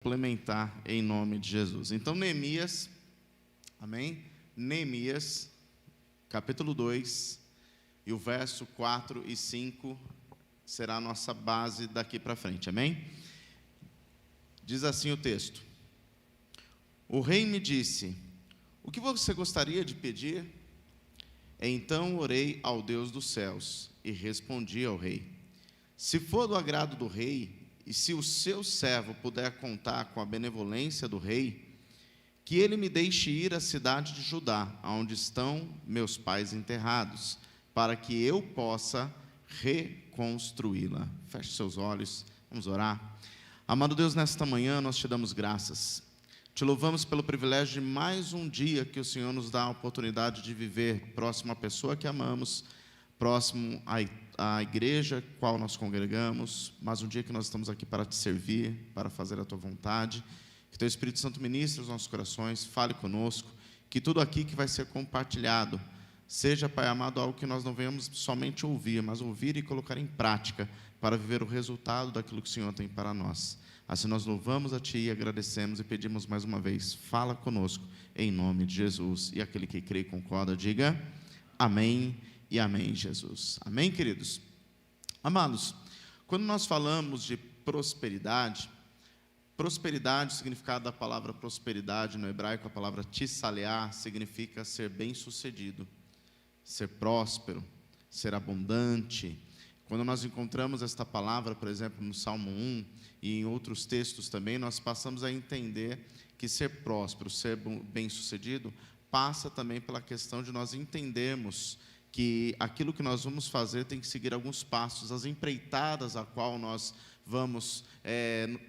Implementar em nome de Jesus. Então, Neemias, amém? Neemias, capítulo 2, e o verso 4 e 5 será a nossa base daqui para frente, amém? Diz assim o texto: O rei me disse: O que você gostaria de pedir? Então orei ao Deus dos céus e respondi ao rei: Se for do agrado do rei, e se o seu servo puder contar com a benevolência do rei, que ele me deixe ir à cidade de Judá, onde estão meus pais enterrados, para que eu possa reconstruí-la. Feche seus olhos, vamos orar. Amado Deus, nesta manhã nós te damos graças. Te louvamos pelo privilégio de mais um dia que o Senhor nos dá a oportunidade de viver próximo à pessoa que amamos, próximo à igreja qual nós congregamos, mas um dia que nós estamos aqui para te servir, para fazer a tua vontade. Que teu Espírito Santo ministre os nossos corações, fale conosco, que tudo aqui que vai ser compartilhado seja, Pai amado, algo que nós não venhamos somente ouvir, mas ouvir e colocar em prática para viver o resultado daquilo que o Senhor tem para nós. Assim nós louvamos a Ti e agradecemos e pedimos mais uma vez, fala conosco em nome de Jesus. E aquele que crê e concorda, diga amém. E amém, Jesus. Amém, queridos? Amados, quando nós falamos de prosperidade, o significado da palavra prosperidade no hebraico, a palavra tissalear, significa ser bem-sucedido, ser próspero, ser abundante. Quando nós encontramos esta palavra, por exemplo, no Salmo 1 e em outros textos também, nós passamos a entender que ser próspero, ser bem-sucedido, passa também pela questão de nós entendermos que aquilo que nós vamos fazer tem que seguir alguns passos, as empreitadas a qual nós vamos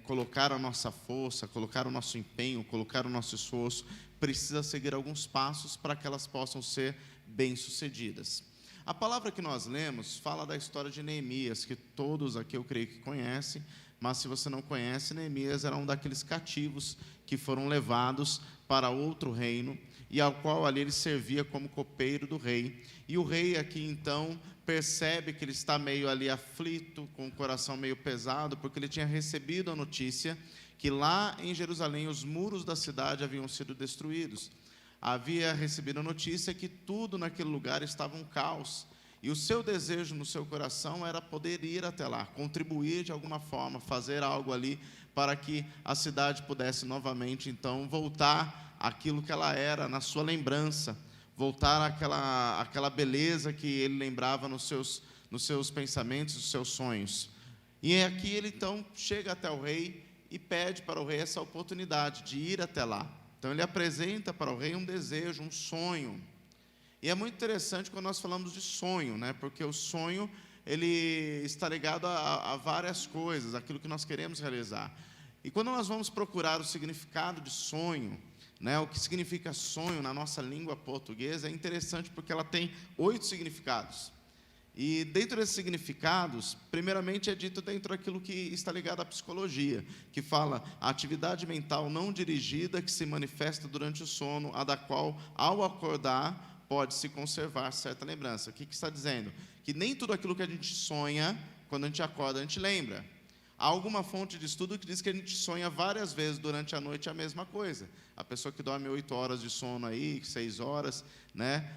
colocar a nossa força, colocar o nosso empenho, colocar o nosso esforço, precisa seguir alguns passos para que elas possam ser bem-sucedidas. A palavra que nós lemos fala da história de Neemias, que todos aqui eu creio que conhecem, mas se você não conhece, Neemias era um daqueles cativos que foram levados para outro reino, e ao qual ali ele servia como copeiro do rei. E o rei aqui então percebe que ele está meio ali aflito, com o coração meio pesado, porque ele tinha recebido a notícia que lá em Jerusalém os muros da cidade haviam sido destruídos. Havia recebido a notícia que tudo naquele lugar estava um caos. E o seu desejo no seu coração era poder ir até lá, contribuir de alguma forma, fazer algo ali para que a cidade pudesse novamente então voltar àquilo que ela era, na sua lembrança, voltar àquela beleza que ele lembrava nos seus pensamentos, nos seus sonhos. E aqui ele então chega até o rei e pede para o rei essa oportunidade de ir até lá. Então ele apresenta para o rei um desejo, um sonho. E é muito interessante quando nós falamos de sonho, né? Porque o sonho, ele está ligado a várias coisas, aquilo que nós queremos realizar. E quando nós vamos procurar o significado de sonho, né, o que significa sonho na nossa língua portuguesa, é interessante porque ela tem 8 significados. E dentro desses significados, primeiramente é dito dentro daquilo que está ligado à psicologia, que fala a atividade mental não dirigida que se manifesta durante o sono, a da qual, ao acordar, pode-se conservar certa lembrança. O que está dizendo? Que nem tudo aquilo que a gente sonha, quando a gente acorda, a gente lembra. Há alguma fonte de estudo que diz que a gente sonha várias vezes durante a noite a mesma coisa. A pessoa que dorme 8 horas de sono aí, 6 horas, né?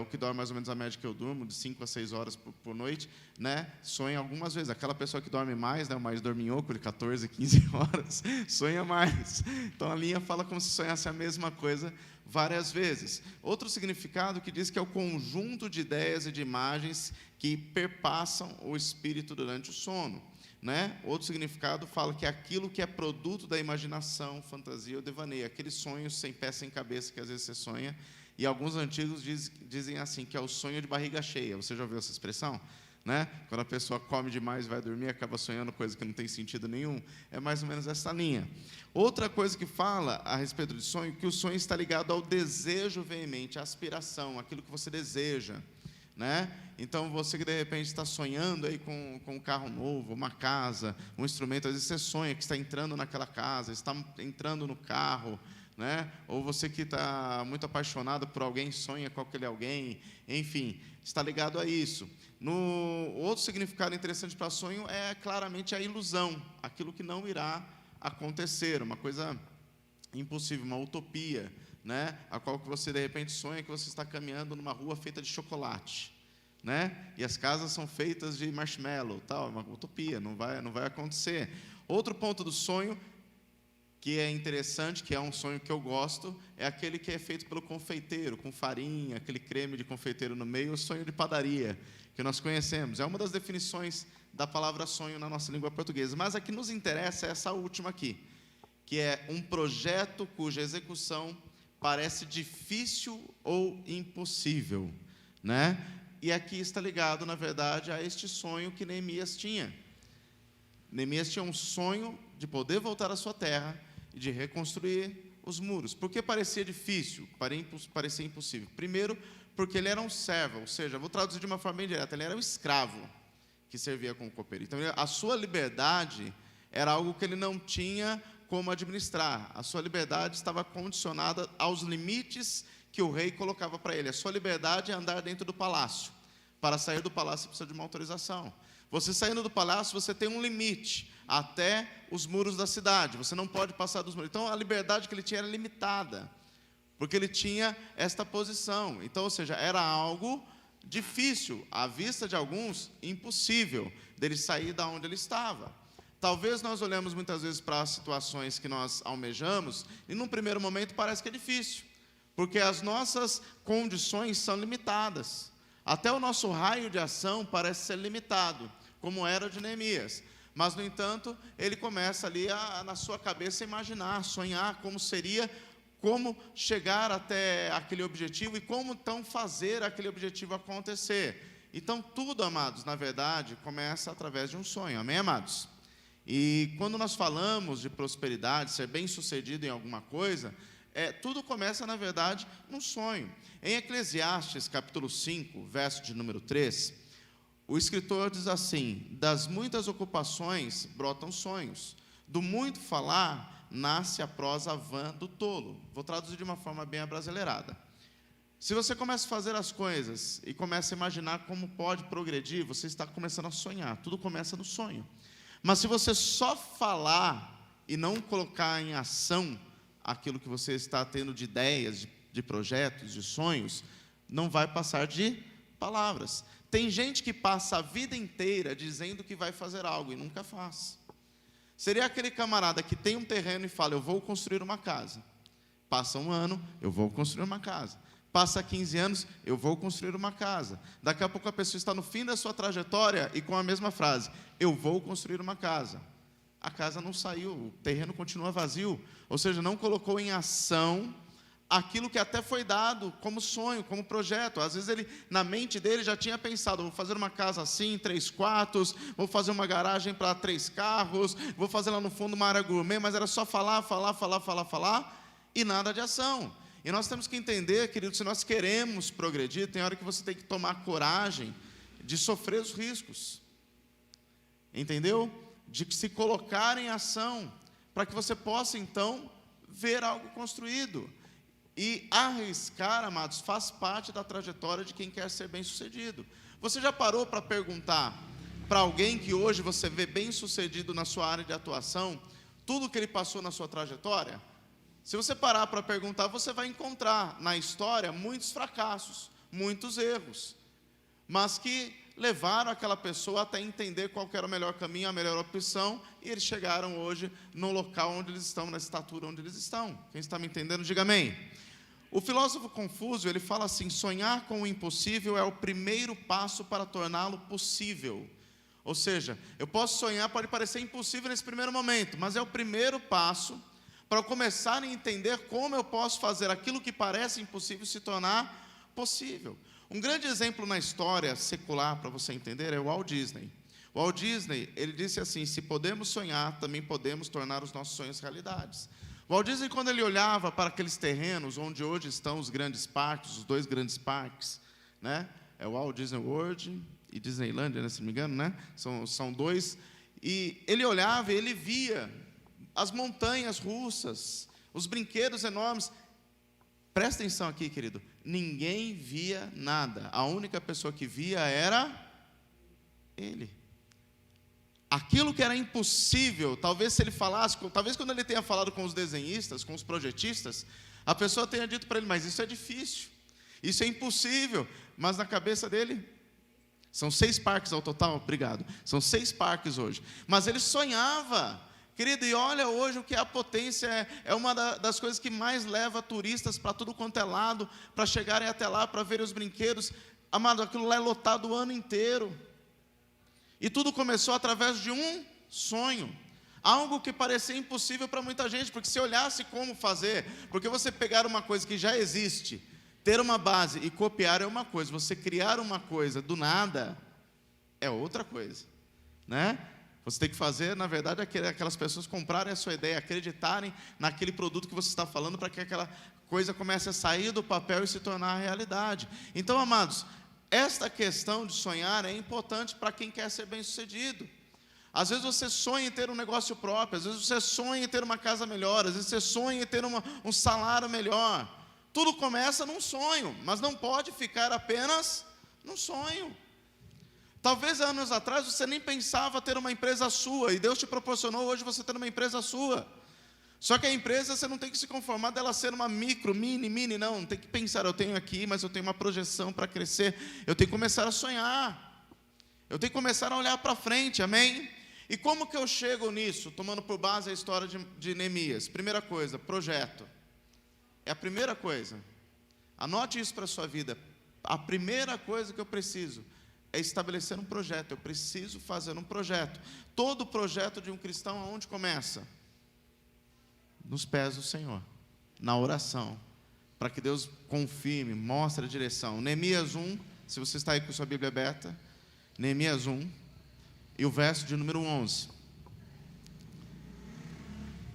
O que dorme mais ou menos a média que eu durmo, de 5 a 6 horas por noite, né? Sonha algumas vezes. Aquela pessoa que dorme mais, né? O mais dorminhoco, de 14, 15 horas, sonha mais. Então a linha fala como se sonhasse a mesma coisa várias vezes. Outro significado que diz que é o conjunto de ideias e de imagens que perpassam o espírito durante o sono. Né? Outro significado fala que é aquilo que é produto da imaginação, fantasia ou devaneio, aqueles sonhos sem pé, sem cabeça que às vezes você sonha, e alguns antigos dizem assim, que é o sonho de barriga cheia. Você já ouviu essa expressão? Né? Quando a pessoa come demais, vai dormir, acaba sonhando coisa que não tem sentido nenhum, é mais ou menos essa linha. Outra coisa que fala a respeito de sonho, que o sonho está ligado ao desejo veemente, à aspiração, aquilo que você deseja. Né? Então você que de repente está sonhando aí com um carro novo, uma casa, um instrumento, às vezes você sonha que está entrando naquela casa, está entrando no carro, né? Ou você que está muito apaixonado por alguém, sonha com aquele alguém, enfim, está ligado a isso. Outro significado interessante para sonho é claramente a ilusão, aquilo que não irá acontecer, uma coisa impossível, uma utopia, né? A qual que você de repente sonha que você está caminhando numa rua feita de chocolate, né? E as casas são feitas de marshmallow, tal, é uma utopia, não vai acontecer. Outro ponto do sonho que é interessante, que é um sonho que eu gosto, é aquele que é feito pelo confeiteiro, com farinha, aquele creme de confeiteiro no meio, o sonho de padaria, que nós conhecemos. É uma das definições da palavra sonho na nossa língua portuguesa. Mas a que nos interessa é essa última aqui, que é um projeto cuja execução parece difícil ou impossível, né? E aqui está ligado, na verdade, a este sonho que Neemias tinha. Neemias tinha um sonho de poder voltar à sua terra e de reconstruir os muros. Por que parecia difícil? Parecia impossível. Primeiro, porque ele era um servo, ou seja, vou traduzir de uma forma bem direta, ele era um escravo que servia como copeiro. Então, a sua liberdade era algo que ele não tinha como administrar. A sua liberdade estava condicionada aos limites que o rei colocava para ele. A sua liberdade é andar dentro do palácio. Para sair do palácio, você precisa de uma autorização. Você saindo do palácio, você tem um limite até os muros da cidade. Você não pode passar dos muros. Então, a liberdade que ele tinha era limitada, porque ele tinha esta posição. Então, ou seja, era algo difícil, à vista de alguns, impossível, dele sair da onde ele estava. Talvez nós olhemos muitas vezes para as situações que nós almejamos, e num primeiro momento parece que é difícil, porque as nossas condições são limitadas. Até o nosso raio de ação parece ser limitado, como era o de Neemias. Mas, no entanto, ele começa ali na sua cabeça a imaginar, sonhar como seria, como chegar até aquele objetivo e como então fazer aquele objetivo acontecer. Então, tudo, amados, na verdade, começa através de um sonho. Amém, amados? E quando nós falamos de prosperidade, ser bem-sucedido em alguma coisa, tudo começa, na verdade, num sonho. Em Eclesiastes, capítulo 5, verso de número 3, o escritor diz assim: das muitas ocupações brotam sonhos, do muito falar nasce a prosa vã do tolo. Vou traduzir de uma forma bem abrasileirada. Se você começa a fazer as coisas e começa a imaginar como pode progredir, você está começando a sonhar. Tudo começa no sonho. Mas se você só falar e não colocar em ação aquilo que você está tendo de ideias, de projetos, de sonhos, não vai passar de palavras. Tem gente que passa a vida inteira dizendo que vai fazer algo e nunca faz. Seria aquele camarada que tem um terreno e fala: eu vou construir uma casa. Passa um ano, eu vou construir uma casa. Passa 15 anos, eu vou construir uma casa. Daqui a pouco a pessoa está no fim da sua trajetória e com a mesma frase: eu vou construir uma casa. A casa não saiu, o terreno continua vazio. Ou seja, não colocou em ação aquilo que até foi dado como sonho, como projeto. Às vezes ele, na mente dele, já tinha pensado: vou fazer uma casa assim, 3 quartos, vou fazer uma garagem para 3 carros, vou fazer lá no fundo uma área gourmet, mas era só falar, e nada de ação. E nós temos que entender, querido, se nós queremos progredir, tem hora que você tem que tomar coragem de sofrer os riscos. Entendeu? De se colocar em ação, para que você possa, então, ver algo construído. E arriscar, amados, faz parte da trajetória de quem quer ser bem-sucedido. Você já parou para perguntar para alguém que hoje você vê bem-sucedido na sua área de atuação, tudo que ele passou na sua trajetória? Se você parar para perguntar, você vai encontrar na história muitos fracassos, muitos erros, mas que levaram aquela pessoa até entender qual que era o melhor caminho, a melhor opção, e eles chegaram hoje no local onde eles estão, na estatura onde eles estão. Quem está me entendendo, diga amém. O filósofo Confúcio, ele fala assim: sonhar com o impossível é o primeiro passo para torná-lo possível. Ou seja, eu posso sonhar, pode parecer impossível nesse primeiro momento, mas é o primeiro passo para eu começar a entender como eu posso fazer aquilo que parece impossível se tornar possível. Um grande exemplo na história secular, para você entender, é o Walt Disney. O Walt Disney, ele disse assim: se podemos sonhar, também podemos tornar os nossos sonhos realidades. O Walt Disney, quando ele olhava para aqueles terrenos onde hoje estão os grandes parques, os 2 grandes parques, né? É o Walt Disney World e Disneylandia, né, se não me engano, né? São 2. E ele olhava e ele via as montanhas russas, os brinquedos enormes. Presta atenção aqui, querido. Ninguém via nada. A única pessoa que via era ele. aquilo que era impossível, talvez se ele falasse, talvez quando ele tenha falado com os desenhistas, com os projetistas, a pessoa tenha dito para ele, mas isso é difícil, isso é impossível, mas na cabeça dele, são 6 parques ao total, obrigado, são 6 parques hoje, mas ele sonhava, querido, e olha hoje o que é a potência, é uma das coisas que mais leva turistas para tudo quanto é lado, para chegarem até lá, para verem os brinquedos, amado, aquilo lá é lotado o ano inteiro, e tudo começou através de um sonho, algo que parecia impossível para muita gente, porque se olhasse como fazer, porque você pegar uma coisa que já existe, ter uma base e copiar é uma coisa, você criar uma coisa do nada é outra coisa, né? Você tem que fazer, na verdade, aquelas pessoas comprarem a sua ideia, acreditarem naquele produto que você está falando, para que aquela coisa comece a sair do papel e se tornar realidade. Então, amados, esta questão de sonhar é importante para quem quer ser bem-sucedido. Às vezes você sonha em ter um negócio próprio, às vezes você sonha em ter uma casa melhor, às vezes você sonha em ter um salário melhor. Tudo começa num sonho, mas não pode ficar apenas num sonho. Talvez anos atrás você nem pensava ter uma empresa sua, e Deus te proporcionou hoje você ter uma empresa sua. Só que a empresa você não tem que se conformar dela ser uma micro, mini, não tem que pensar, eu tenho aqui, mas eu tenho uma projeção para crescer, eu tenho que começar a sonhar, eu tenho que começar a olhar para frente, amém? E como que eu chego nisso? Tomando por base a história de Neemias. Primeira coisa, projeto. É a primeira coisa. Anote isso para a sua vida. A primeira coisa que eu preciso é estabelecer um projeto. Eu preciso fazer um projeto. Todo projeto de um cristão, aonde começa? Nos pés do Senhor, na oração, para que Deus confirme, mostre a direção. Neemias 1, se você está aí com sua Bíblia aberta, Neemias 1, e o verso de número 11.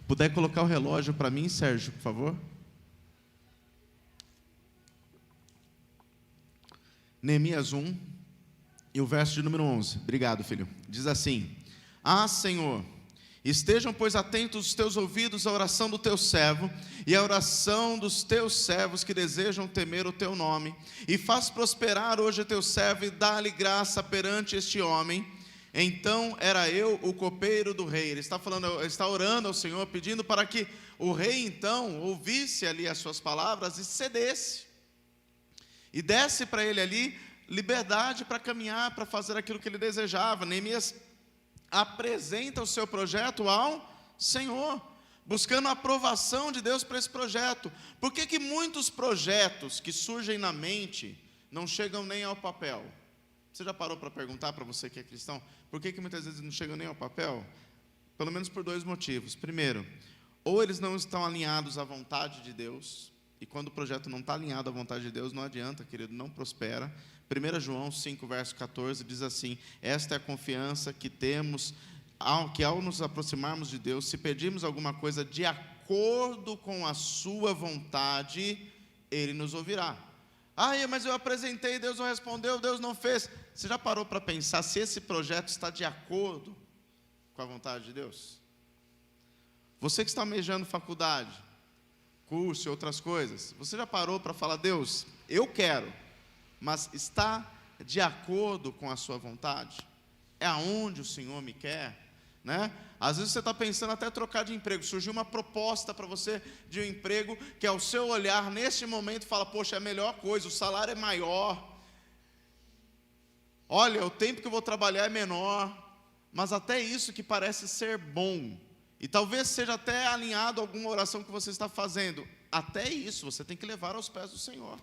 Puder colocar o relógio para mim, Sérgio, por favor? Neemias 1, e o verso de número 11. Obrigado, filho. Diz assim: Ah, Senhor, estejam, pois, atentos os teus ouvidos à oração do teu servo e à oração dos teus servos que desejam temer o teu nome, e faz prosperar hoje o teu servo e dá-lhe graça perante este homem. Então era eu o copeiro do rei. Ele está orando ao Senhor, pedindo para que o rei então ouvisse ali as suas palavras e cedesse, e desse para ele ali liberdade para caminhar, para fazer aquilo que ele desejava. Neemias apresenta o seu projeto ao Senhor, buscando a aprovação de Deus para esse projeto. Por que muitos projetos que surgem na mente não chegam nem ao papel? Você já parou para perguntar para você que é cristão, por que muitas vezes não chegam nem ao papel? Pelo menos por 2 motivos. Primeiro, ou eles não estão alinhados à vontade de Deus, e quando o projeto não está alinhado à vontade de Deus, não adianta, querido, não prospera. 1 João 5, verso 14, diz assim: esta é a confiança que temos, que ao nos aproximarmos de Deus, se pedirmos alguma coisa de acordo com a sua vontade, Ele nos ouvirá. Ah, mas eu apresentei, Deus não respondeu, Deus não fez. Você já parou para pensar se esse projeto está de acordo com a vontade de Deus? Você que está almejando faculdade, curso e outras coisas, você já parou para falar: Deus, eu quero, mas está de acordo com a sua vontade? É aonde o Senhor me quer? Né? Às vezes você está pensando até trocar de emprego, surgiu uma proposta para você de um emprego que ao seu olhar neste momento fala: poxa, é a melhor coisa, o salário é maior, olha, o tempo que eu vou trabalhar é menor, mas até isso que parece ser bom, e talvez seja até alinhado a alguma oração que você está fazendo, até isso você tem que levar aos pés do Senhor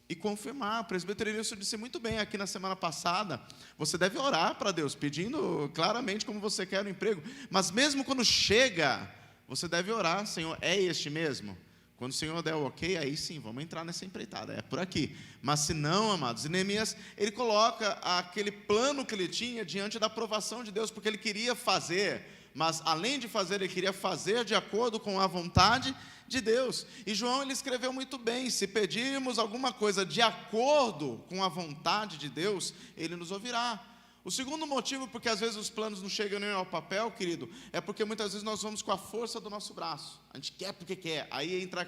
e confirmar. O presbítero Ilício disse muito bem aqui na semana passada: você deve orar para Deus, pedindo claramente como você quer o emprego, mas mesmo quando chega, você deve orar: Senhor, é este mesmo? Quando o Senhor der o ok, aí sim, vamos entrar nessa empreitada, é por aqui. Mas se não, amados, Neemias, ele coloca aquele plano que ele tinha diante da aprovação de Deus, porque ele queria fazer, mas além de fazer, ele queria fazer de acordo com a vontade de Deus. E João, ele escreveu muito bem: se pedirmos alguma coisa de acordo com a vontade de Deus, Ele nos ouvirá. O segundo motivo porque às vezes os planos não chegam nem ao papel, querido, é porque muitas vezes nós vamos com a força do nosso braço. A gente quer porque quer. Aí entra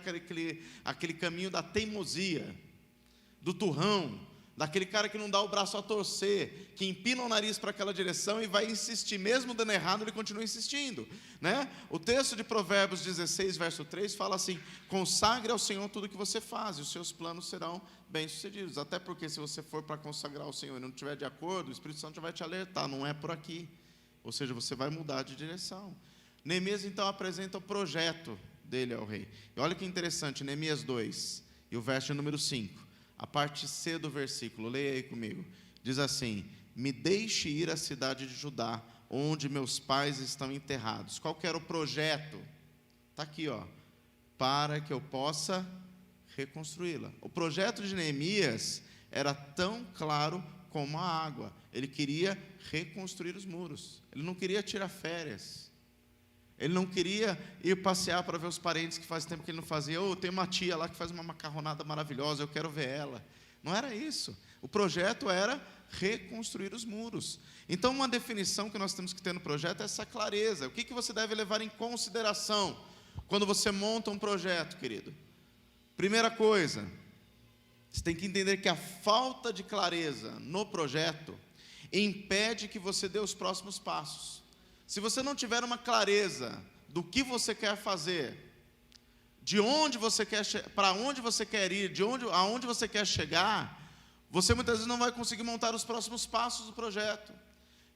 aquele caminho da teimosia, do turrão, daquele cara que não dá o braço a torcer, que empina o nariz para aquela direção e vai insistir, mesmo dando errado, ele continua insistindo, né? O texto de Provérbios 16, verso 3, fala assim: consagre ao Senhor tudo o que você faz, e os seus planos serão bem-sucedidos. Até porque se você for para consagrar ao Senhor e não estiver de acordo, o Espírito Santo já vai te alertar, não é por aqui. Ou seja, você vai mudar de direção. Neemias, então, apresenta o projeto dele ao rei. E olha que interessante, Neemias 2, e o verso número 5. A parte C do versículo, leia aí comigo. Diz assim: me deixe ir à cidade de Judá, onde meus pais estão enterrados. Qual que era o projeto? Está aqui, ó. Para que eu possa reconstruí-la. O projeto de Neemias era tão claro como a água. Ele queria reconstruir os muros. Ele não queria tirar férias. Ele não queria ir passear para ver os parentes que faz tempo que ele não fazia. Tem uma tia lá que faz uma macarronada maravilhosa, eu quero ver ela. Não era isso. O projeto era reconstruir os muros. Então, uma definição que nós temos que ter no projeto é essa clareza. O que você deve levar em consideração quando você monta um projeto, querido? Primeira coisa, você tem que entender que a falta de clareza no projeto impede que você dê os próximos passos. Se você não tiver uma clareza do que você quer fazer, de onde você quer, para onde você quer ir, aonde você quer chegar, você muitas vezes não vai conseguir montar os próximos passos do projeto.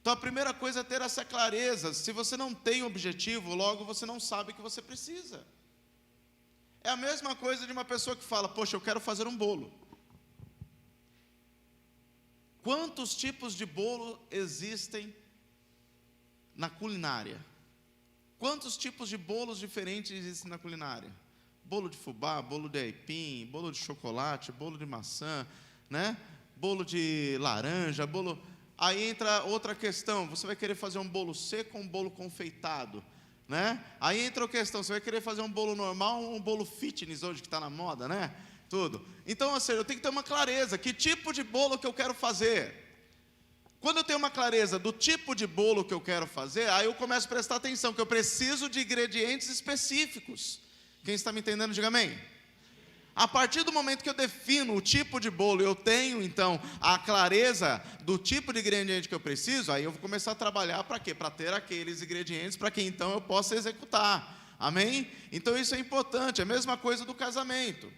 Então a primeira coisa é ter essa clareza. Se você não tem objetivo, logo você não sabe o que você precisa. É a mesma coisa de uma pessoa que fala: poxa, eu quero fazer um bolo. Quantos tipos de bolo existem na culinária? Quantos tipos de bolos diferentes existem na culinária? Bolo de fubá, bolo de aipim, bolo de chocolate, bolo de maçã, né? Bolo de laranja, bolo... Aí entra outra questão: você vai querer fazer um bolo seco ou um bolo confeitado, né? Aí entra a questão: você vai querer fazer um bolo normal ou um bolo fitness hoje que está na moda, né? Tudo. Então, assim, eu tenho que ter uma clareza: que tipo de bolo que eu quero fazer? Quando eu tenho uma clareza do tipo de bolo que eu quero fazer, aí eu começo a prestar atenção que eu preciso de ingredientes específicos. Quem está me entendendo, diga amém. A partir do momento que eu defino o tipo de bolo, eu tenho então a clareza do tipo de ingrediente que eu preciso, aí eu vou começar a trabalhar para quê? Para ter aqueles ingredientes para que então eu possa executar. Amém? Então isso é importante. É a mesma coisa do casamento.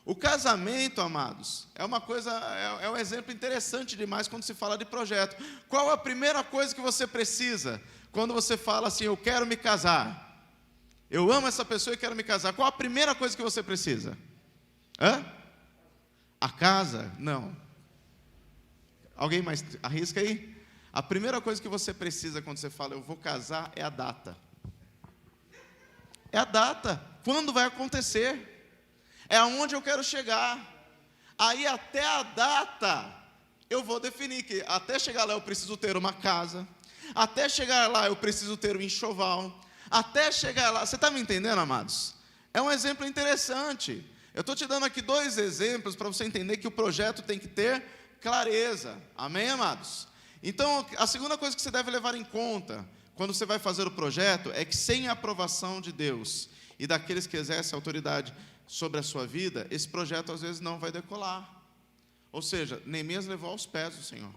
O casamento, amados, é uma coisa, é um exemplo interessante demais quando se fala de projeto. Qual a primeira coisa que você precisa quando você fala assim: eu quero me casar, eu amo essa pessoa e quero me casar? Qual a primeira coisa que você precisa? A casa? Não. Alguém mais arrisca aí? A primeira coisa que você precisa quando você fala eu vou casar é a data. É a data. Quando vai acontecer? É aonde eu quero chegar. Aí até a data eu vou definir que até chegar lá eu preciso ter uma casa, até chegar lá eu preciso ter um enxoval, até chegar lá, você está me entendendo, amados? É um exemplo interessante. Eu estou te dando aqui 2 exemplos para você entender que o projeto tem que ter clareza. Amém, amados? Então a segunda coisa que você deve levar em conta quando você vai fazer o projeto é que sem a aprovação de Deus e daqueles que exercem autoridade sobre a sua vida, esse projeto às vezes não vai decolar. Ou seja, Neemias levou aos pés do Senhor,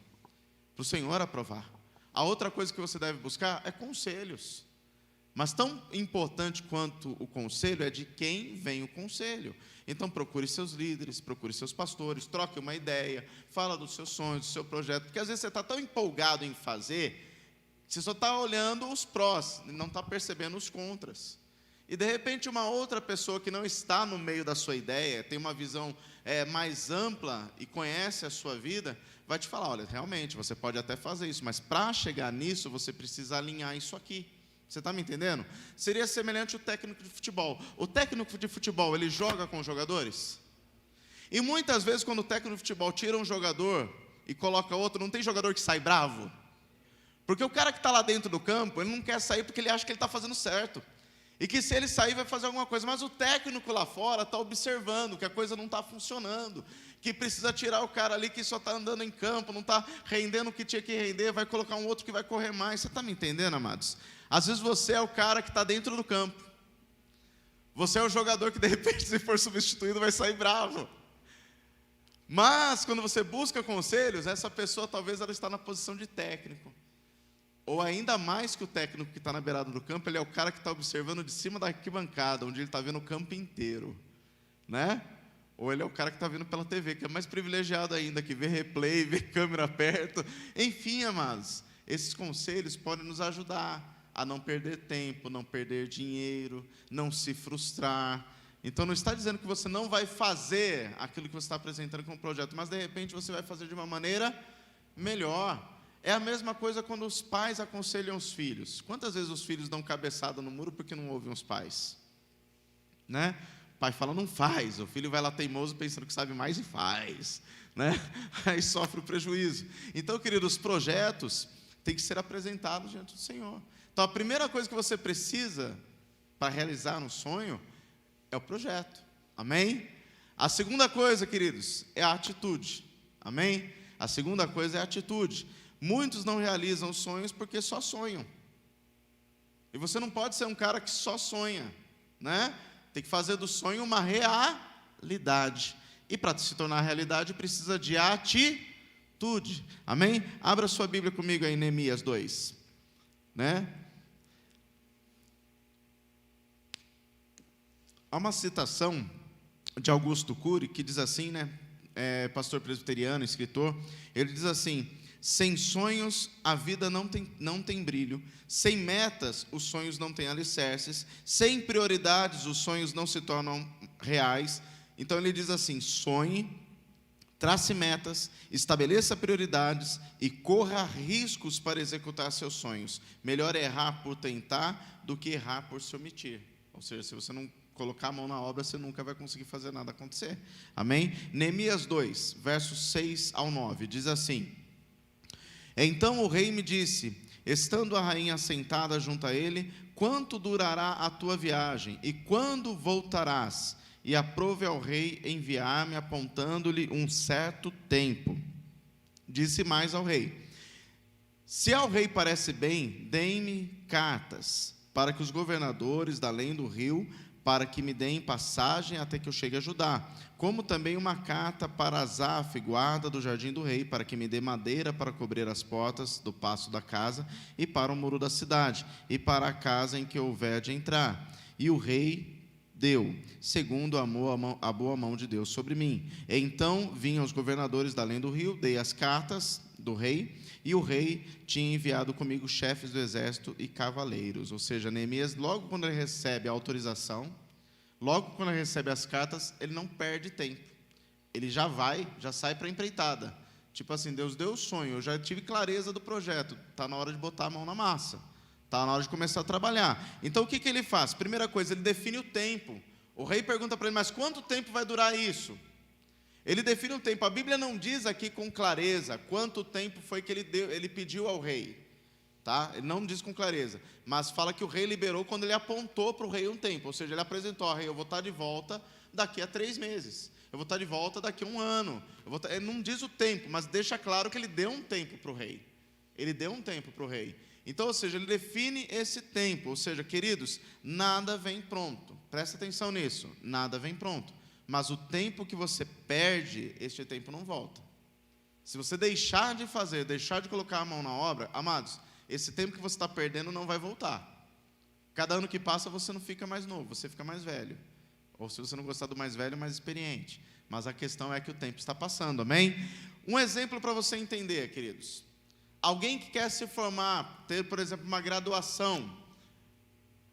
para o Senhor aprovar. A outra coisa que você deve buscar é conselhos. Mas tão importante quanto o conselho é de quem vem o conselho. Então procure seus líderes, procure seus pastores, troque uma ideia, fala dos seus sonhos, do seu projeto, porque às vezes você está tão empolgado em fazer, você só está olhando os prós, não está percebendo os contras. E de repente uma outra pessoa que não está no meio da sua ideia, tem uma visão mais ampla e conhece a sua vida, vai te falar: olha, realmente você pode até fazer isso, mas para chegar nisso você precisa alinhar isso aqui. Você está me entendendo? Seria semelhante ao técnico de futebol. O técnico de futebol, ele joga com os jogadores? E muitas vezes quando o técnico de futebol tira um jogador e coloca outro, não tem jogador que sai bravo? Porque o cara que está lá dentro do campo, ele não quer sair porque ele acha que ele está fazendo certo. E que se ele sair vai fazer alguma coisa, mas o técnico lá fora está observando que a coisa não está funcionando, que precisa tirar o cara ali que só está andando em campo, não está rendendo o que tinha que render, vai colocar um outro que vai correr mais. Você está me entendendo, amados? Às vezes você é o cara que está dentro do campo, você é o jogador que de repente, se for substituído, vai sair bravo. Mas, quando você busca conselhos, essa pessoa talvez ela está na posição de técnico. Ou ainda mais que o técnico que está na beirada do campo, ele é o cara que está observando de cima da arquibancada, onde ele está vendo o campo inteiro, né? Ou ele é o cara que está vendo pela TV, que é mais privilegiado ainda, que vê replay, vê câmera perto. Enfim, amados, esses conselhos podem nos ajudar a não perder tempo, não perder dinheiro, não se frustrar. Então, não está dizendo que você não vai fazer aquilo que você está apresentando como projeto, mas, de repente, você vai fazer de uma maneira melhor. É a mesma coisa quando os pais aconselham os filhos. Quantas vezes os filhos dão cabeçada no muro porque não ouvem os pais? Né? O pai fala, não faz. O filho vai lá teimoso pensando que sabe mais e faz. Né? Aí sofre o prejuízo. Então, queridos, os projetos têm que ser apresentados diante do Senhor. Então, a primeira coisa que você precisa para realizar um sonho é o projeto. Amém? A segunda coisa, queridos, é a atitude. Amém? A segunda coisa é a atitude. Muitos não realizam sonhos porque só sonham. E você não pode ser um cara que só sonha, né? Tem que fazer do sonho uma realidade. E para se tornar realidade precisa de atitude. Amém? Abra sua Bíblia comigo aí em Neemias 2, né? Há uma citação de Augusto Cury que diz assim, né? Pastor presbiteriano, escritor. Ele diz assim: sem sonhos a vida não tem brilho, sem metas os sonhos não têm alicerces, sem prioridades os sonhos não se tornam reais. Então ele diz assim: sonhe, trace metas, estabeleça prioridades e corra riscos para executar seus sonhos. Melhor é errar por tentar do que errar por se omitir. Ou seja, se você não colocar a mão na obra, você nunca vai conseguir fazer nada acontecer. Amém? Neemias 2, versos 6 ao 9, diz assim: então o rei me disse, estando a rainha sentada junto a ele, quanto durará a tua viagem e quando voltarás? E aprove ao rei enviar-me, apontando-lhe um certo tempo. Disse mais ao rei: se ao rei parece bem, dê-me cartas, para que os governadores da além do rio, para que me deem passagem até que eu chegue a Judá, como também uma carta para Asaf, guarda do jardim do rei, para que me dê madeira para cobrir as portas do paço da casa e para o muro da cidade, e para a casa em que houver de entrar. E o rei deu, segundo a boa mão de Deus sobre mim. Então vinham os governadores da além do rio, dei as cartas do rei, e o rei tinha enviado comigo chefes do exército e cavaleiros. Ou seja, Neemias, logo quando ele recebe a autorização, logo quando ele recebe as cartas, ele não perde tempo. Ele já sai para a empreitada. Tipo assim, Deus deu o sonho, eu já tive clareza do projeto, está na hora de botar a mão na massa, está na hora de começar a trabalhar. Então o que ele faz? Primeira coisa, ele define o tempo. O rei pergunta para ele, mas quanto tempo vai durar isso? Ele define o tempo. A Bíblia não diz aqui com clareza quanto tempo foi que ele pediu ao rei, tá? Ele não diz com clareza, mas fala que o rei liberou quando ele apontou para o rei um tempo. Ou seja, ele apresentou ao rei: eu vou estar de volta daqui a 3 meses, eu vou estar de volta daqui a 1 ano. Ele não diz o tempo, mas deixa claro que ele deu um tempo para o rei. Ele deu um tempo para o rei. Então, ou seja, ele define esse tempo. Ou seja, queridos, nada vem pronto. Presta atenção nisso. Nada vem pronto. Mas o tempo que você perde, este tempo não volta. Se você deixar de fazer, deixar de colocar a mão na obra, amados, esse tempo que você está perdendo não vai voltar. Cada ano que passa você não fica mais novo, você fica mais velho. Ou se você não gostar do mais velho, mais experiente. Mas a questão é que o tempo está passando, amém? Um exemplo para você entender, queridos. Alguém que quer se formar, ter, por exemplo, uma graduação,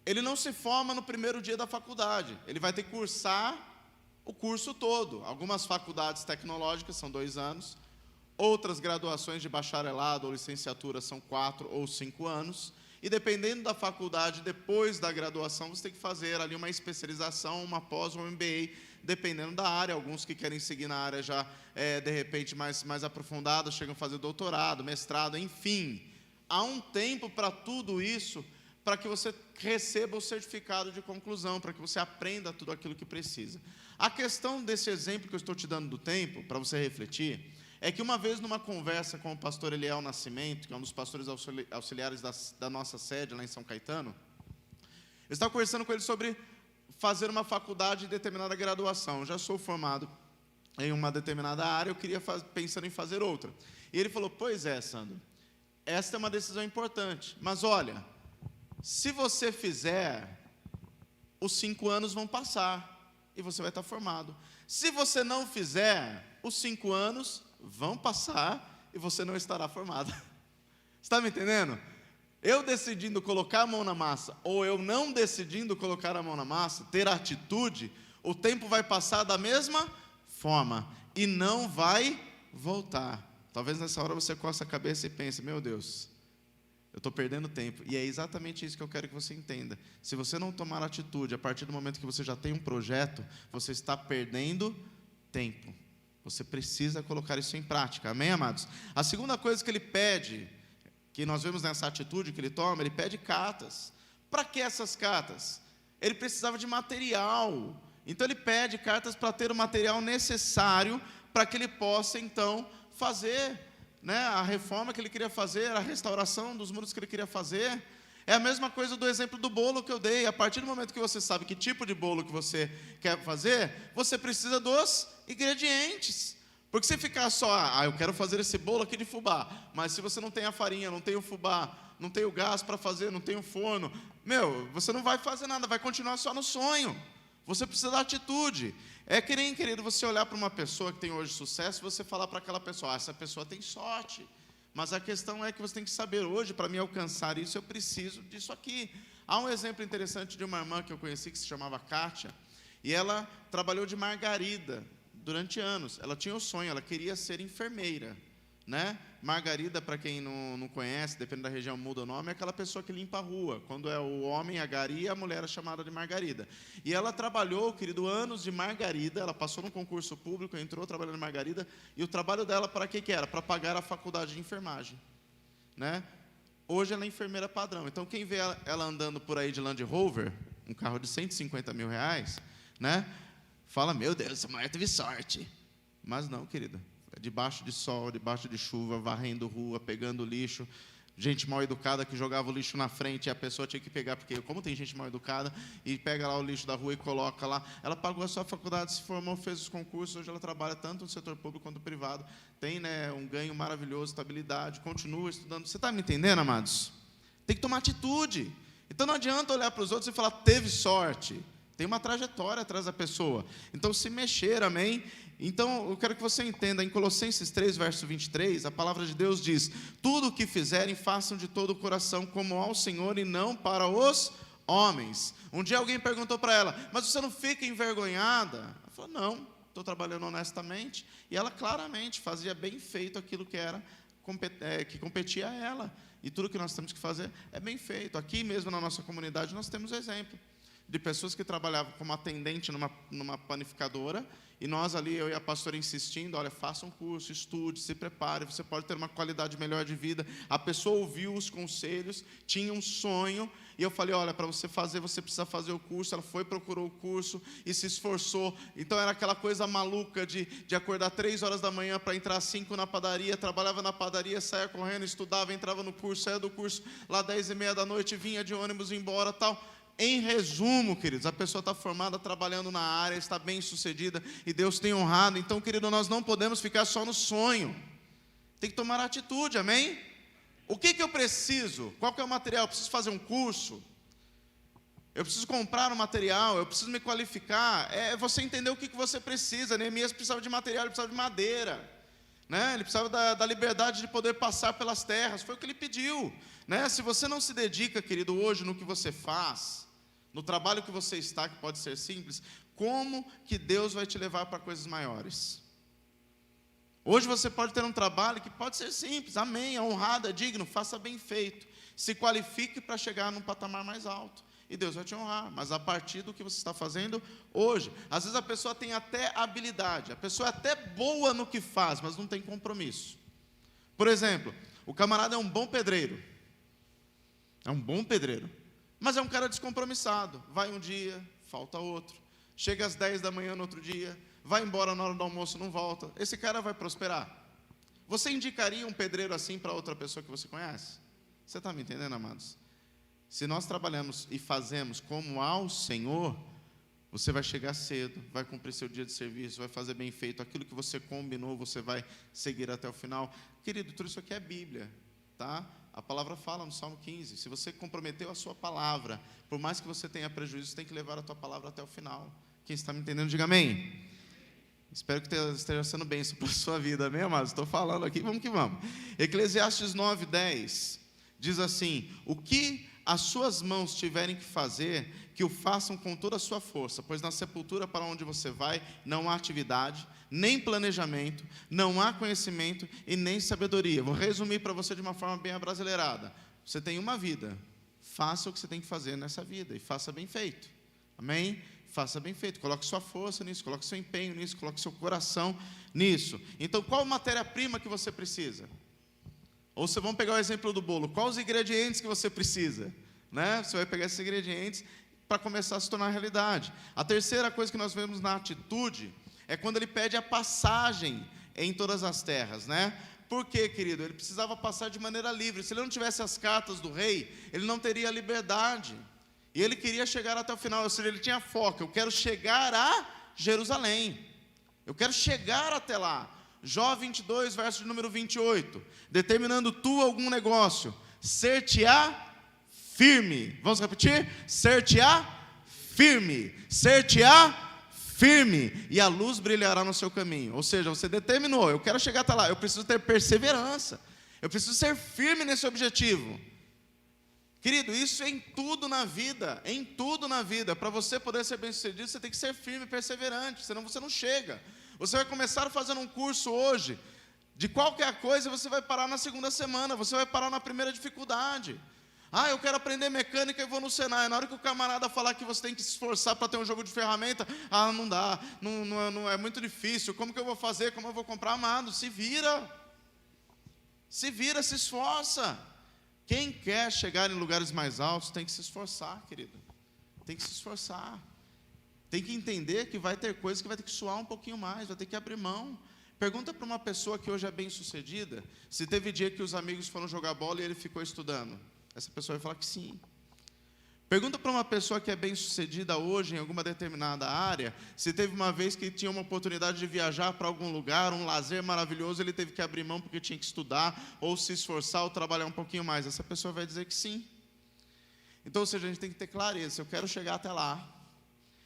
ele não se forma no primeiro dia da faculdade. Ele vai ter que cursar o curso todo. Algumas faculdades tecnológicas são 2 anos, outras graduações de bacharelado ou licenciatura são 4 ou 5 anos, e dependendo da faculdade, depois da graduação, você tem que fazer ali uma especialização, uma pós ou um MBA, dependendo da área. Alguns que querem seguir na área já, de repente, mais aprofundada, chegam a fazer doutorado, mestrado, enfim. Há um tempo para tudo isso, para que você receba o certificado de conclusão, para que você aprenda tudo aquilo que precisa. A questão desse exemplo que eu estou te dando do tempo, para você refletir, é que uma vez numa conversa com o pastor Eliel Nascimento, que é um dos pastores auxiliares da nossa sede lá em São Caetano, eu estava conversando com ele sobre fazer uma faculdade de determinada graduação. Eu já sou formado em uma determinada área, eu queria pensando em fazer outra. E ele falou, pois é, Sandro, esta é uma decisão importante, mas olha, se você fizer, os 5 anos vão passar, e você vai estar formado. Se você não fizer, os 5 anos vão passar, e você não estará formado. Você está me entendendo? Eu decidindo colocar a mão na massa, ou eu não decidindo colocar a mão na massa, ter atitude, o tempo vai passar da mesma forma, e não vai voltar. Talvez nessa hora você coça a cabeça e pense, meu Deus, eu estou perdendo tempo. E é exatamente isso que eu quero que você entenda. Se você não tomar atitude, a partir do momento que você já tem um projeto, você está perdendo tempo. Você precisa colocar isso em prática. Amém, amados? A segunda coisa que ele pede, que nós vemos nessa atitude que ele toma, ele pede cartas. Para que essas cartas? Ele precisava de material. Então ele pede cartas para ter o material necessário para que ele possa, então, fazer, né, a reforma que ele queria fazer, a restauração dos muros que ele queria fazer. É a mesma coisa do exemplo do bolo que eu dei. A partir do momento que você sabe que tipo de bolo que você quer fazer, você precisa dos ingredientes. Porque se ficar só, eu quero fazer esse bolo aqui de fubá, mas se você não tem a farinha, não tem o fubá, não tem o gás para fazer, não tem o forno, você não vai fazer nada, vai continuar só no sonho. Você precisa da atitude. É que nem, querido, você olhar para uma pessoa que tem hoje sucesso, você falar para aquela pessoa, essa pessoa tem sorte. Mas a questão é que você tem que saber hoje, para me alcançar isso, eu preciso disso aqui. Há um exemplo interessante de uma irmã que eu conheci, que se chamava Kátia, e ela trabalhou de margarida durante anos. Ela tinha o sonho, ela queria ser enfermeira, né? Margarida, para quem não conhece, dependendo da região muda o nome, é aquela pessoa que limpa a rua. Quando é o homem, a gari, a mulher é chamada de margarida. E ela trabalhou, querido, anos de margarida, ela passou no concurso público, entrou trabalhando em margarida, e o trabalho dela para que era? Para pagar a faculdade de enfermagem, né? Hoje ela é enfermeira padrão. Então quem vê ela andando por aí de Land Rover, um carro de 150 mil reais, né? Fala, meu Deus, essa mulher teve sorte. Mas não, querida. Debaixo de sol, debaixo de chuva, varrendo rua, pegando lixo, gente mal educada que jogava o lixo na frente e a pessoa tinha que pegar, porque como tem gente mal educada, e pega lá o lixo da rua e coloca lá. Ela pagou a sua faculdade, se formou, fez os concursos, hoje ela trabalha tanto no setor público quanto no privado, tem, né, um ganho maravilhoso, estabilidade, continua estudando. Você está me entendendo, amados? Tem que tomar atitude. Então não adianta olhar para os outros e falar, teve sorte. Tem uma trajetória atrás da pessoa. Então, se mexer, amém? Então, eu quero que você entenda, em Colossenses 3, verso 23, a palavra de Deus diz, tudo o que fizerem, façam de todo o coração, como ao Senhor e não para os homens. Um dia alguém perguntou para ela, mas você não fica envergonhada? Ela falou, não, estou trabalhando honestamente. E ela claramente fazia bem feito aquilo que era, que competia a ela. E tudo que nós temos que fazer é bem feito. Aqui mesmo na nossa comunidade nós temos exemplo de pessoas que trabalhavam como atendente numa panificadora, e nós ali, eu e a pastora insistindo, olha, faça um curso, estude, se prepare, você pode ter uma qualidade melhor de vida. A pessoa ouviu os conselhos, tinha um sonho, e eu falei, olha, para você fazer, você precisa fazer o curso. Ela foi, procurou o curso e se esforçou. Então era aquela coisa maluca de acordar 3 horas da manhã para entrar às 5 na padaria, trabalhava na padaria, saia correndo, estudava, entrava no curso, saia do curso lá 10h30 da noite, vinha de ônibus embora, tal. Em resumo, queridos, a pessoa está formada, trabalhando na área, está bem sucedida, e Deus tem honrado. Então, querido, nós não podemos ficar só no sonho, tem que tomar atitude, amém? O que eu preciso? Qual que é o material? Eu preciso fazer um curso? Eu preciso comprar um material? Eu preciso me qualificar? É você entender o que você precisa. Neemias precisava de material, ele precisava de madeira, né? Ele precisava da liberdade de poder passar pelas terras, foi o que ele pediu, né? Se você não se dedica, querido, hoje no que você faz, no trabalho que você está, que pode ser simples, como que Deus vai te levar para coisas maiores? Hoje você pode ter um trabalho que pode ser simples, amém, é honrado, é digno, faça bem feito, se qualifique para chegar num patamar mais alto, e Deus vai te honrar, mas a partir do que você está fazendo hoje. Às vezes a pessoa tem até habilidade, a pessoa é até boa no que faz, mas não tem compromisso. Por exemplo, o camarada é um bom pedreiro, mas é um cara descompromissado, vai um dia, falta outro, chega às 10 da manhã no outro dia, vai embora na hora do almoço, não volta. Esse cara vai prosperar? Você indicaria um pedreiro assim para outra pessoa que você conhece? Você está me entendendo, amados? Se nós trabalhamos e fazemos como ao Senhor, Você vai chegar cedo, vai cumprir seu dia de serviço, vai fazer bem feito, aquilo que você combinou, você vai seguir até o final. Querido, tudo isso aqui é Bíblia, tá? A palavra fala no Salmo 15, se você comprometeu a sua palavra, por mais que você tenha prejuízo, você tem que levar a tua palavra até o final. Quem está me entendendo, diga amém. Espero que esteja sendo bênção para a sua vida, amém, amados? Estou falando aqui, vamos que vamos. Eclesiastes 9:10 diz assim: o que as suas mãos tiverem que fazer, que o façam com toda a sua força, pois na sepultura para onde você vai, não há atividade, nem planejamento, não há conhecimento e nem sabedoria. Vou resumir para você de uma forma bem abrasileirada. Você tem uma vida, faça o que você tem que fazer nessa vida, e faça bem feito, amém? Faça bem feito, coloque sua força nisso, coloque seu empenho nisso, coloque seu coração nisso. Então, qual matéria-prima que você precisa? Ou você, vamos pegar o exemplo do bolo, quais os ingredientes que você precisa? Né? Você vai pegar esses ingredientes para começar a se tornar realidade. A terceira coisa que nós vemos na atitude é quando ele pede a passagem em todas as terras, né? Por quê, querido? Ele precisava passar de maneira livre. Se ele não tivesse as cartas do rei, ele não teria liberdade. E ele queria chegar até o final, ou seja, ele tinha foco. Eu quero chegar a Jerusalém. Eu quero chegar até lá. Jó 22, verso de número 28. Determinando tu algum negócio, ser-te-á firme. Vamos repetir? Ser-te-á firme. Ser-te-á firme. E a luz brilhará no seu caminho. Ou seja, você determinou, eu quero chegar até lá. Eu preciso ter perseverança. Eu preciso ser firme nesse objetivo. Querido, isso é em tudo na vida. Em tudo na vida. Para você poder ser bem sucedido, você tem que ser firme e perseverante. Senão você não chega. Você vai começar fazendo um curso hoje de qualquer coisa, você vai parar na segunda semana, você vai parar na primeira dificuldade. Ah, eu quero aprender mecânica e vou no Senai. Na hora que o camarada falar que você tem que se esforçar para ter um jogo de ferramenta, não dá, não é muito difícil, como que eu vou fazer, como eu vou comprar? Amado, se vira, se esforça. Quem quer chegar em lugares mais altos tem que se esforçar, querido, tem que se esforçar. Tem que entender que vai ter coisas que vai ter que suar um pouquinho mais, vai ter que abrir mão. Pergunta para uma pessoa que hoje é bem sucedida, se teve dia que os amigos foram jogar bola e ele ficou estudando. Essa pessoa vai falar que sim. Pergunta para uma pessoa que é bem sucedida hoje em alguma determinada área, se teve uma vez que tinha uma oportunidade de viajar para algum lugar, um lazer maravilhoso, ele teve que abrir mão porque tinha que estudar, ou se esforçar, ou trabalhar um pouquinho mais. Essa pessoa vai dizer que sim. Então, ou seja, a gente tem que ter clareza, se eu quero chegar até lá,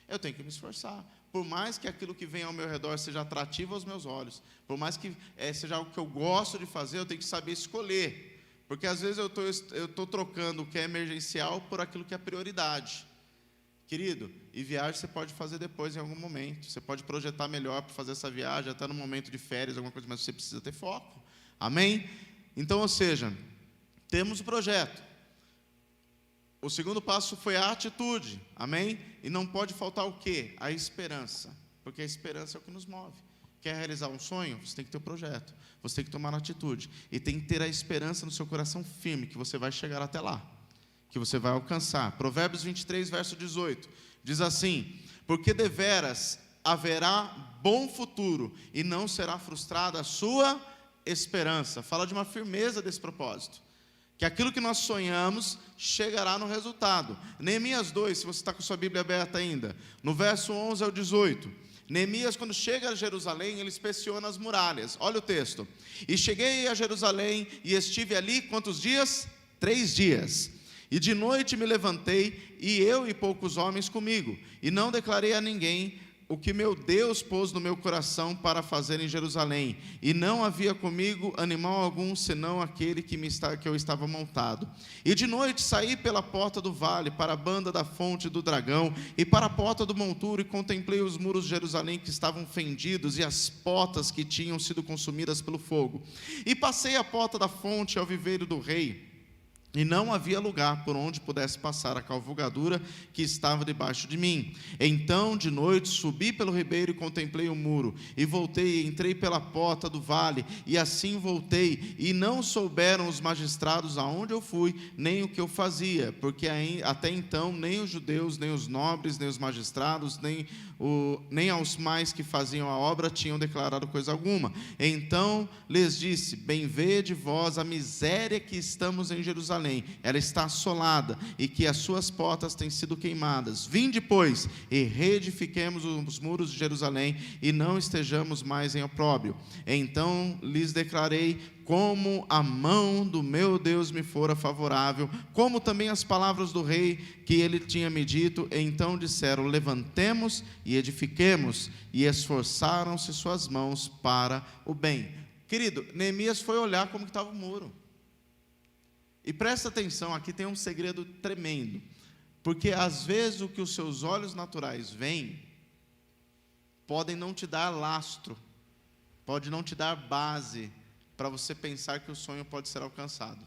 eu tenho que me esforçar. Por mais que aquilo que vem ao meu redor seja atrativo aos meus olhos, por mais que seja algo que eu gosto de fazer, eu tenho que saber escolher. Porque às vezes eu estou trocando o que é emergencial por aquilo que é prioridade. Querido, e viagem você pode fazer depois em algum momento. Você pode projetar melhor para fazer essa viagem, até no momento de férias, alguma coisa, mas você precisa ter foco. Amém? Então, ou seja, temos o projeto. O segundo passo foi a atitude, amém? E não pode faltar o quê? A esperança, porque a esperança é o que nos move. Quer realizar um sonho? Você tem que ter o projeto, você tem que tomar atitude, e tem que ter a esperança no seu coração firme, que você vai chegar até lá, que você vai alcançar. Provérbios 23, verso 18, diz assim: porque deveras haverá bom futuro, e não será frustrada a sua esperança. Fala de uma firmeza desse propósito, que aquilo que nós sonhamos chegará no resultado. Neemias 2, se você está com sua Bíblia aberta ainda, no verso 11 ao 18, Neemias, quando chega a Jerusalém, ele inspeciona as muralhas. Olha o texto: e cheguei a Jerusalém, e estive ali, quantos dias? 3 dias. E de noite me levantei, e eu e poucos homens comigo, e não declarei a ninguém o que meu Deus pôs no meu coração para fazer em Jerusalém, e não havia comigo animal algum, senão aquele que eu estava montado. E de noite saí pela porta do vale, para a banda da fonte do dragão, e para a porta do monturo, e contemplei os muros de Jerusalém que estavam fendidos, e as portas que tinham sido consumidas pelo fogo. E passei a porta da fonte ao viveiro do rei, e não havia lugar por onde pudesse passar a cavalgadura que estava debaixo de mim. Então, de noite, subi pelo ribeiro e contemplei o muro, e voltei e entrei pela porta do vale, e assim voltei, e não souberam os magistrados aonde eu fui, nem o que eu fazia, porque até então nem os judeus, nem os nobres, nem os magistrados, nem aos mais que faziam a obra tinham declarado coisa alguma. Então lhes disse: bem vede vós a miséria que estamos em Jerusalém, Jerusalém, ela está assolada, e que as suas portas têm sido queimadas. Vinde, pois, e reedifiquemos os muros de Jerusalém, e não estejamos mais em opróbrio. Então lhes declarei como a mão do meu Deus me fora favorável, como também as palavras do rei que ele tinha me dito. E então disseram: levantemos e edifiquemos, e esforçaram-se suas mãos para o bem. Querido, Neemias foi olhar como que estava o muro. E presta atenção, aqui tem um segredo tremendo, porque às vezes o que os seus olhos naturais veem, podem não te dar lastro, pode não te dar base, para você pensar que o sonho pode ser alcançado.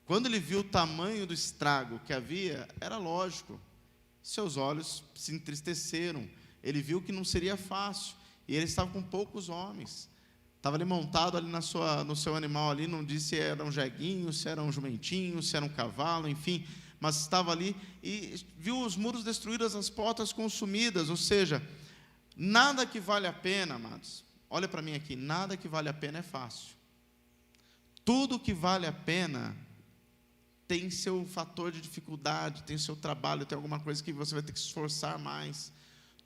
Quando ele viu o tamanho do estrago que havia, era lógico, seus olhos se entristeceram, ele viu que não seria fácil, e ele estava com poucos homens, estava ali montado ali no seu animal ali, não disse se era um jeguinho, se era um jumentinho, se era um cavalo, enfim, mas estava ali, e viu os muros destruídos, as portas consumidas, ou seja, nada que vale a pena, amados, olha para mim aqui, nada que vale a pena é fácil. Tudo que vale a pena tem seu fator de dificuldade, tem seu trabalho, tem alguma coisa que você vai ter que se esforçar mais.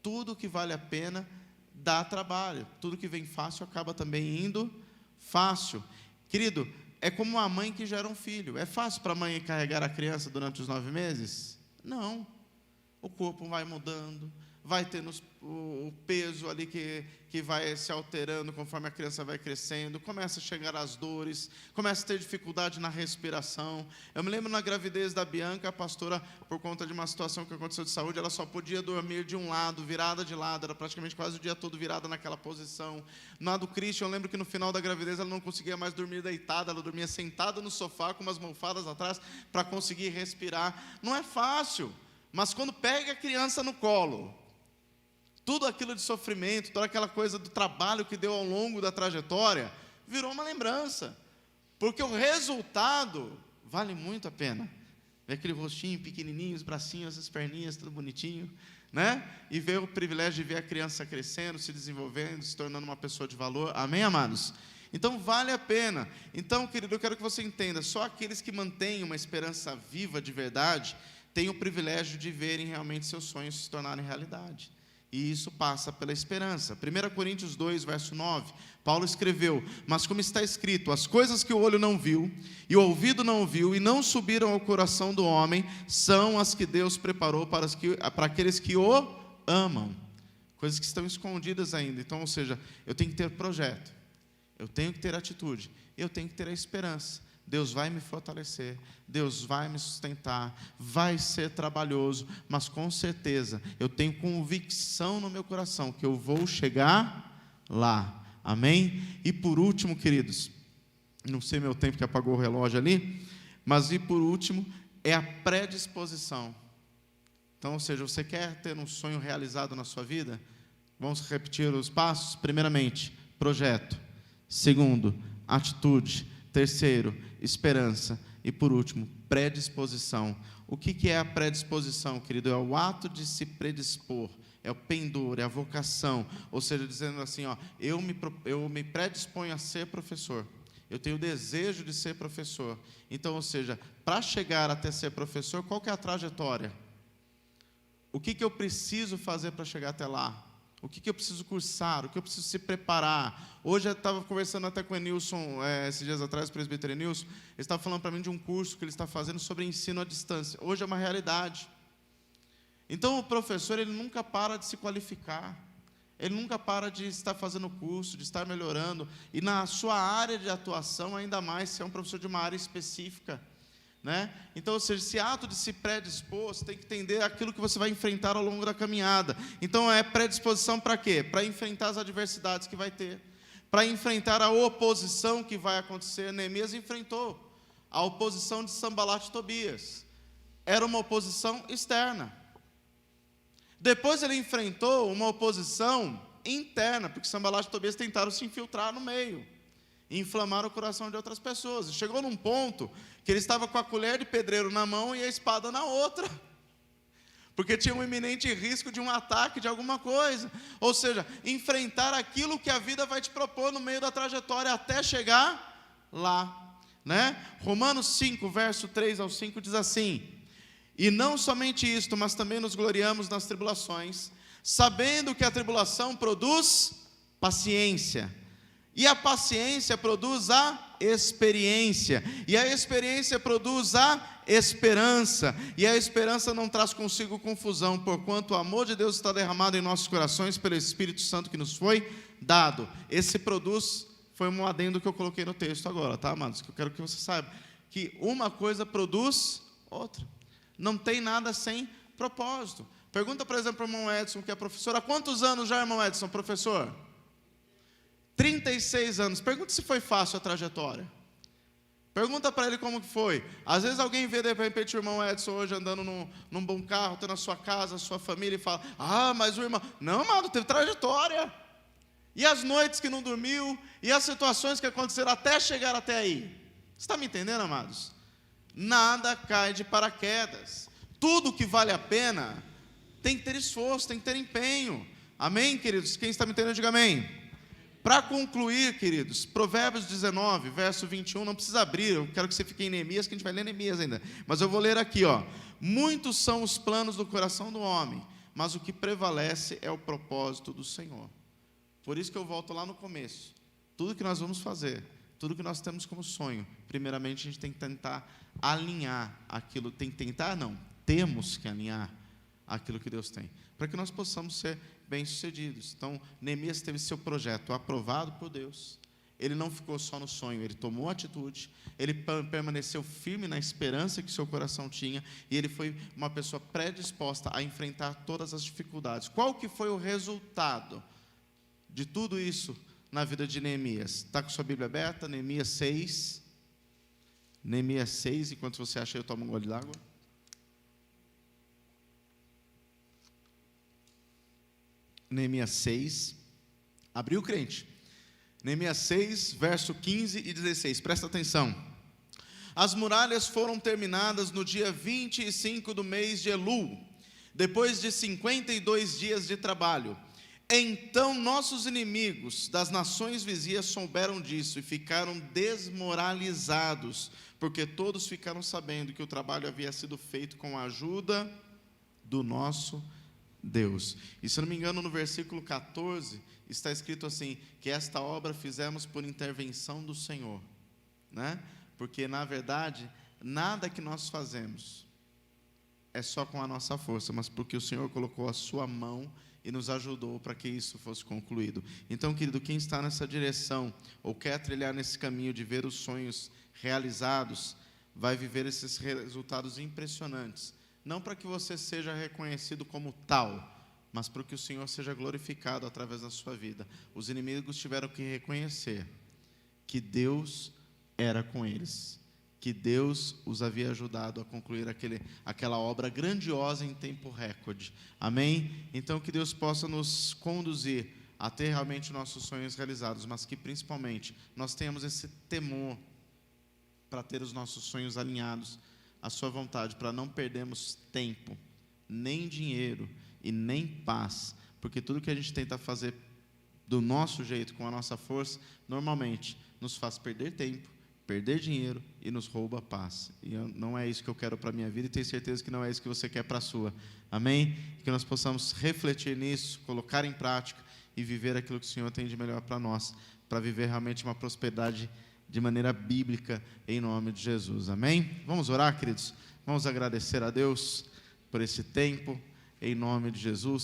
Tudo que vale a pena dá trabalho. Tudo que vem fácil acaba também indo fácil. Querido, é como uma mãe que gera um filho. É fácil para a mãe carregar a criança durante os 9 meses? Não. O corpo vai mudando, vai tendo o peso ali que vai se alterando conforme a criança vai crescendo, começa a chegar as dores, começa a ter dificuldade na respiração. Eu me lembro na gravidez da Bianca, a pastora, por conta de uma situação que aconteceu de saúde, ela só podia dormir de um lado, virada de lado, era praticamente quase o dia todo virada naquela posição. Na do Christian, eu lembro que no final da gravidez ela não conseguia mais dormir deitada, ela dormia sentada no sofá com umas almofadas atrás para conseguir respirar. Não é fácil, mas quando pega a criança no colo, tudo aquilo de sofrimento, toda aquela coisa do trabalho que deu ao longo da trajetória, virou uma lembrança, porque o resultado vale muito a pena. Ver aquele rostinho pequenininho, os bracinhos, as perninhas, tudo bonitinho, né? E ver o privilégio de ver a criança crescendo, se desenvolvendo, se tornando uma pessoa de valor. Amém, amados? Então vale a pena. Então, querido, eu quero que você entenda, só aqueles que mantêm uma esperança viva de verdade têm o privilégio de verem realmente seus sonhos se tornarem realidade. E isso passa pela esperança. 1 Coríntios 2, verso 9, Paulo escreveu: mas como está escrito, as coisas que o olho não viu, e o ouvido não ouviu, e não subiram ao coração do homem, são as que Deus preparou para aqueles que o amam. Coisas que estão escondidas ainda. Então, ou seja, eu tenho que ter projeto, eu tenho que ter atitude, eu tenho que ter a esperança. Deus vai me fortalecer, Deus vai me sustentar, vai ser trabalhoso, mas com certeza eu tenho convicção no meu coração que eu vou chegar lá, amém? E por último, queridos, não sei meu tempo que apagou o relógio ali, mas e por último, é a predisposição. Então, ou seja, você quer ter um sonho realizado na sua vida? Vamos repetir os passos? Primeiramente, projeto. Segundo, atitude. Terceiro, esperança. E por último, predisposição. O que é a predisposição, querido? É o ato de se predispor, é o pendor, é a vocação. Ou seja, dizendo assim, ó, eu me predisponho a ser professor, eu tenho o desejo de ser professor. Então, ou seja, para chegar até ser professor, qual que é a trajetória? O que eu preciso fazer para chegar até lá? O que eu preciso cursar? O que eu preciso se preparar? Hoje eu estava conversando até com o Enilson, esses dias atrás, o presbítero Enilson, ele estava falando para mim de um curso que ele está fazendo sobre ensino à distância. Hoje é uma realidade. Então o professor, ele nunca para de se qualificar, ele nunca para de estar fazendo curso, de estar melhorando, e na sua área de atuação, ainda mais, se é um professor de uma área específica, né? Então, ou seja, esse ato de se predispor, você tem que entender aquilo que você vai enfrentar ao longo da caminhada. Então, é predisposição para quê? Para enfrentar as adversidades que vai ter, para enfrentar a oposição que vai acontecer. Neemias enfrentou a oposição de Sanbalat e Tobias. Era uma oposição externa. Depois ele enfrentou uma oposição interna, porque Sanbalat e Tobias tentaram se infiltrar no meio e inflamar o coração de outras pessoas. E chegou num ponto que ele estava com a colher de pedreiro na mão e a espada na outra, porque tinha um iminente risco de um ataque de alguma coisa. Ou seja, enfrentar aquilo que a vida vai te propor no meio da trajetória até chegar lá. né? Romanos 5, verso 3 ao 5 diz assim: e não somente isto, mas também nos gloriamos nas tribulações, sabendo que a tribulação produz paciência, e a paciência produz a experiência, e a experiência produz a esperança, e a esperança não traz consigo confusão, porquanto o amor de Deus está derramado em nossos corações pelo Espírito Santo que nos foi dado. Esse produz foi um adendo que eu coloquei no texto agora, tá, amados? Que eu quero que você saiba que uma coisa produz outra. Não tem nada sem propósito. Pergunta, por exemplo, para o irmão Edson, que é professor. Há quantos anos já, irmão Edson, professor? 36 anos. Pergunta se foi fácil a trajetória. Pergunta para ele como que foi. Às vezes alguém vê de repente o irmão Edson hoje andando num bom carro, tendo a sua casa, a sua família, e fala: ah, mas o irmão... Não, amado, teve trajetória. E as noites que não dormiu, e as situações que aconteceram até chegar até aí. Você está me entendendo, amados? Nada cai de paraquedas. Tudo que vale a pena tem que ter esforço, tem que ter empenho. Amém, queridos? Quem está me entendendo, diga amém. Para concluir, queridos, Provérbios 19, verso 21, não precisa abrir, eu quero que você fique em Neemias, que a gente vai ler Neemias ainda, mas eu vou ler aqui, ó. Muitos são os planos do coração do homem, mas o que prevalece é o propósito do Senhor. Por isso que eu volto lá no começo. Tudo que nós vamos fazer, tudo que nós temos como sonho, primeiramente a gente tem que tentar alinhar aquilo, temos que alinhar aquilo que Deus tem, para que nós possamos ser bem-sucedidos. Então, Neemias teve seu projeto aprovado por Deus. Ele não ficou só no sonho, ele tomou atitude, ele permaneceu firme na esperança que seu coração tinha, e ele foi uma pessoa predisposta a enfrentar todas as dificuldades. Qual que foi o resultado de tudo isso na vida de Neemias? Está com sua Bíblia aberta? Neemias 6. Neemias 6, enquanto você acha, eu tomo um gole d'água. Neemias 6. Abriu, crente? Neemias 6, verso 15 e 16. Presta atenção. As muralhas foram terminadas no dia 25 do mês de Elul, depois de 52 dias de trabalho. Então nossos inimigos das nações vizinhas souberam disso e ficaram desmoralizados, porque todos ficaram sabendo que o trabalho havia sido feito com a ajuda do nosso Deus. E se não me engano, no versículo 14, está escrito assim, que esta obra fizemos por intervenção do Senhor, né? Porque, na verdade, nada que nós fazemos é só com a nossa força, mas porque o Senhor colocou a sua mão e nos ajudou para que isso fosse concluído. Então, querido, quem está nessa direção, ou quer trilhar nesse caminho de ver os sonhos realizados, vai viver esses resultados impressionantes. Não para que você seja reconhecido como tal, mas para que o Senhor seja glorificado através da sua vida. Os inimigos tiveram que reconhecer que Deus era com eles, que Deus os havia ajudado a concluir aquela obra grandiosa em tempo recorde. Amém? Então, que Deus possa nos conduzir a ter realmente nossos sonhos realizados, mas que principalmente nós tenhamos esse temor para ter os nossos sonhos alinhados à sua vontade, para não perdermos tempo, nem dinheiro e nem paz, porque tudo que a gente tenta fazer do nosso jeito, com a nossa força, normalmente nos faz perder tempo, perder dinheiro e nos rouba a paz. E não é isso que eu quero para a minha vida, e tenho certeza que não é isso que você quer para a sua. Amém? Que nós possamos refletir nisso, colocar em prática e viver aquilo que o Senhor tem de melhor para nós, para viver realmente uma prosperidade de maneira bíblica, em nome de Jesus. Amém? Vamos orar, queridos? Vamos agradecer a Deus por esse tempo, em nome de Jesus.